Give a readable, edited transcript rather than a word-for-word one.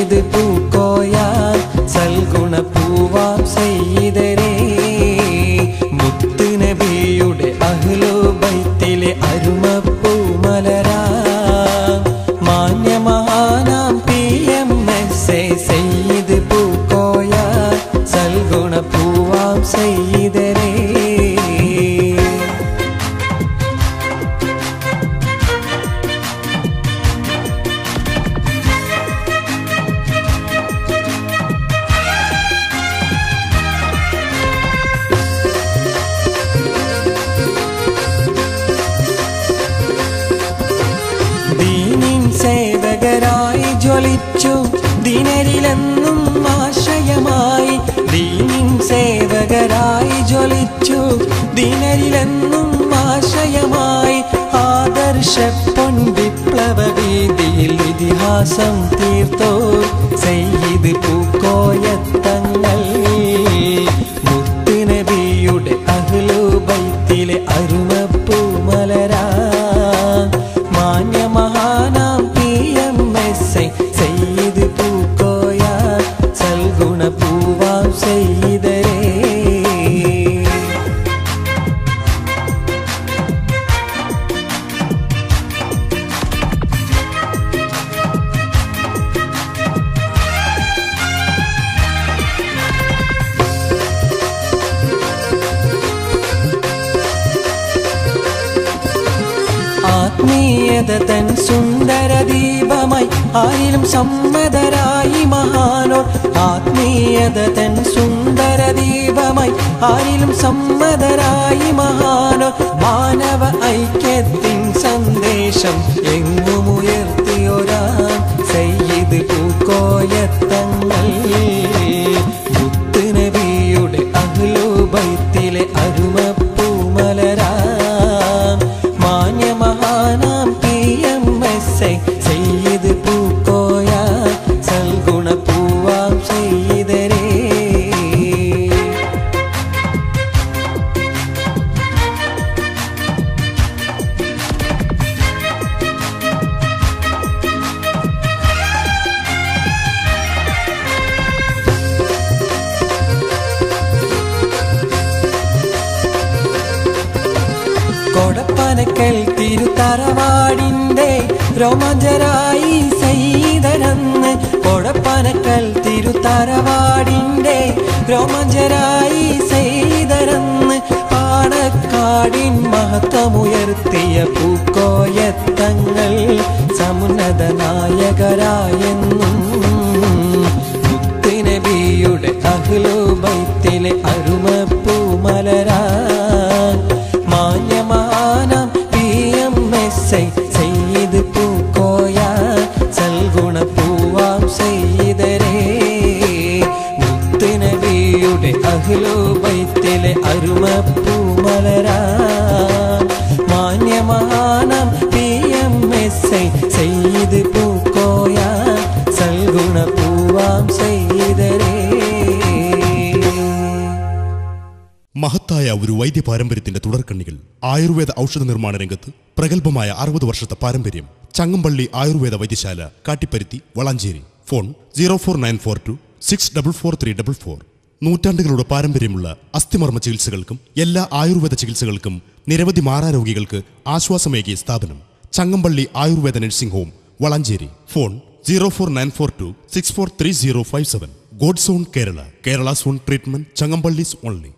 സെയ്യിദ് പൂക്കോയ സൽഗുണ പൂവാം സെയ്യിദരേ മുത്ത് നബിയുടെ അഹ്ലു ബൈത്തിലെ അരുമപ്പൂമലരാ മാന്യമഹാനാം PMSA സെയ്യിദ് പൂക്കോയ സൽഗുണ പൂവാം സെയ്യിദരേ സേവകരായി ജ്വലിച്ചു ദിനരിലെന്നും ആശയമായി ദീനിൻ സേവകരായി ജ്വലിച്ചു ദിനരിലെന്നും ആശയമായി ആദർശ പൊൻവിപ്ലവ വീതിയിൽ ഇതിഹാസം തീർത്തോ സെയ്യിദ് പൂക്കോയ തങ്ങൾ മുത്ത് നബിയുടെ അഹ്ലു ബൈത്തിലെ അരുമപ്പൂമലരാ മാന്യമഹാനാം PMSA സെയ്യിദ് പൂക്കോയ സൽഗുണ പൂവാം സെയ്യിദരേ ആത്മീയത തൻ സുന്ദര ദീപമായി ആരിലും സമ്മതരായി മഹാനോർ ആത്മീയത തൻ സുന്ദര ദീപമായി ആരിലും സമ്മതരായി മഹാനോർ മാനവ ഐക്യത്തിൻ സന്ദേശം എങ്ങുമുയർത്തിയൊരാൻ സെയ്യിദ് പൂക്കോയ തങ്ങൾ മുത്ത് നബിയുടെ അഹ്ലു ബൈത്തിലെ അരുമപ്പൂമലരാ മാന്യമഹാനാം PMSA സെയ്യിദ് പൂക്കോയ സൽഗുണ പൂവാം സെയ്യിദരേ കൊടപ്പനക്കൽ തിരുത്തറവാടിന്റെ രോമാഞ്ചരായി സെയ്യിദരന്ന് കൊടപ്പനക്കൽ തിരുത്തറവാടിന്റെ രോമാഞ്ചരായി സെയ്യിദരന്ന് പാണക്കാടിൻ മഹത്വമുയർത്തിയ പൂക്കോയ തങ്ങൾ സമുന്നത നായകരായെന്നും മുത്ത് നബിയുടെ അഹ്ലു ബൈത്തിലെ അരുമപ്പൂമലരാ മാന്യമഹാനാം PMSA സെയ്യിദ് പൂക്കോയ സൽഗുണ പൂവാം സെയ്യിദരേ മുത്ത് നബിയുടെ അഹ്ലു ബൈത്തിലെ അരുമപ്പൂമലരാ മാന്യമഹാനാം PMSA സെയ്യിദ് പൂക്കോയ സൽഗുണ പൂവാം സെയ്യിദരേ. മഹത്തായ ഒരു വൈദ്യ പാരമ്പര്യത്തിന്റെ തുടർക്കണ്ണികൾ ആയുർവേദ ഔഷധ നിർമ്മാണ രംഗത്ത് പ്രഗത്ഭമായ 60 വർഷത്തെ പാരമ്പര്യം. ചങ്ങമ്പള്ളി ആയുർവേദ വൈദ്യശാല, കാട്ടിപ്പരുത്തി, വളാഞ്ചേരി. ഫോൺ 04942 644344. നൂറ്റാണ്ടുകളുടെ പാരമ്പര്യമുള്ള അസ്ഥിമർമ്മ ചികിത്സകൾക്കും എല്ലാ ആയുർവേദ ചികിത്സകൾക്കും നിരവധി മാറാരോഗികൾക്ക് ആശ്വാസമേകിയ സ്ഥാപനം Changampally Ayurveda nursing home, Valanchery. Phone 04942 643057. God's own Kerala. Kerala's own treatment. Changampally's only.